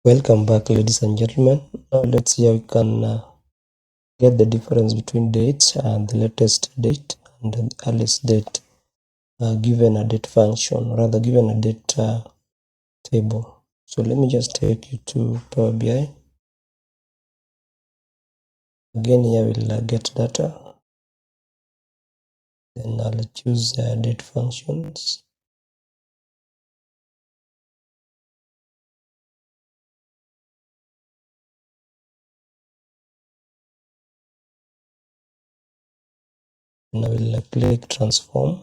Welcome back, ladies and gentlemen. Now let's see how we can get the difference between dates and the latest date and the earliest date given a date function, rather given a date table. So let me just take you to Power BI. Again, here we'll get data. Then I'll choose date functions. And I will click transform.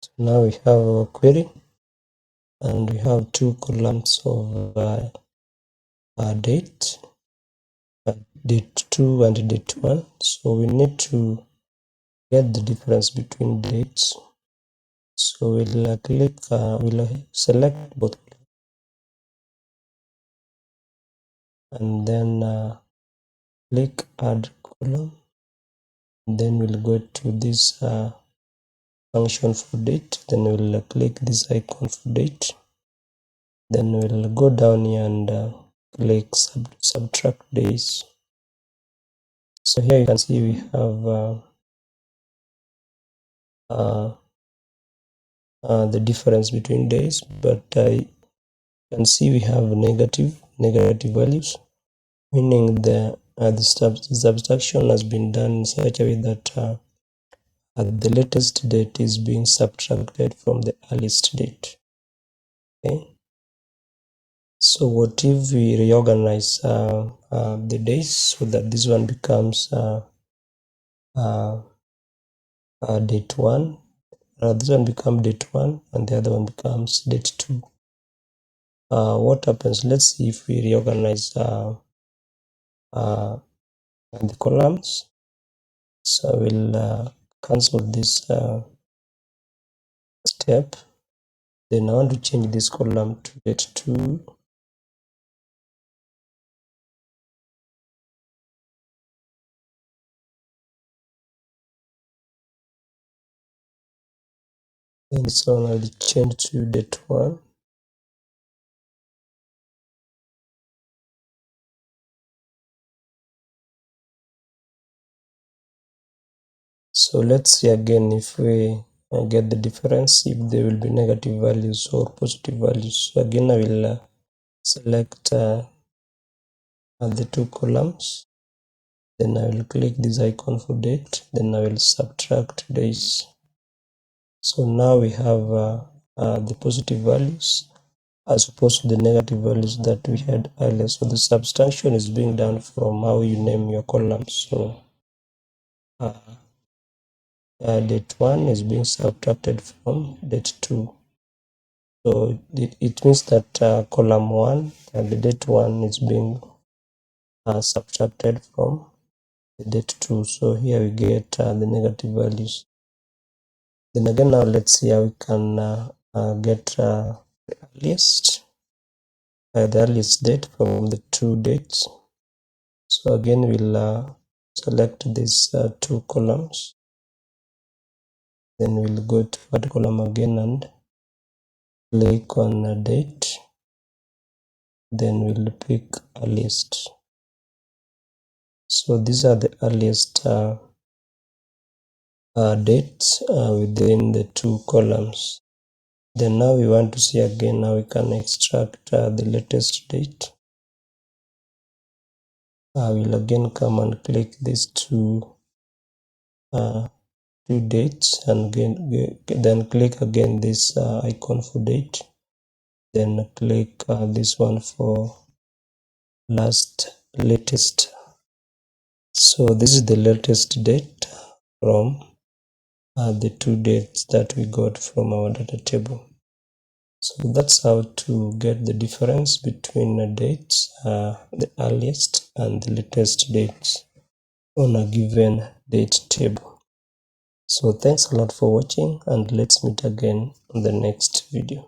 So now we have our query, and we have two columns of date. Date 2 and date 1. So we need to get the difference between dates. So we'll select both and then click add column. And then we'll go to this function for date. Then we'll click this icon for date. Then we'll go down here and click subtract days. So here you can see we have the difference between days, but you can see we have negative values, meaning the subtraction has been done in such a way that the latest date is being subtracted from the earliest date. Okay, so what if we reorganize the days so that this one becomes date 1, this one becomes date 1 and the other one becomes date 2. What happens? Let's see if we reorganize the columns. So we'll cancel this step. Then I want to change this column to date 2. Then this one I'll change to date 1. So let's see again if we get the difference, if there will be negative values or positive values. So again I will select the two columns. Then I will click this icon for date. Then I will subtract days. So now we have the positive values as opposed to the negative values that we had earlier. So the subtraction is being done from how you name your columns. So date 1 is being subtracted from date 2. So it means that column 1 and the date 1 is being subtracted from the date 2. So here we get the negative values. Then again, now let's see how we can get the earliest date from the two dates. So again, we'll select these two columns. Then we'll go to that column again and click on a date. Then we'll pick earliest. So these are the earliest dates within the two columns. Then now we want to see again how we can extract the latest date. I will again come and click these two dates and then click again this icon for date. Then click this one for latest. So this is the latest date from the two dates that we got from our data table. So that's how to get the difference between the dates, the earliest and the latest dates on a given date table. So thanks a lot for watching, and let's meet again on the next video.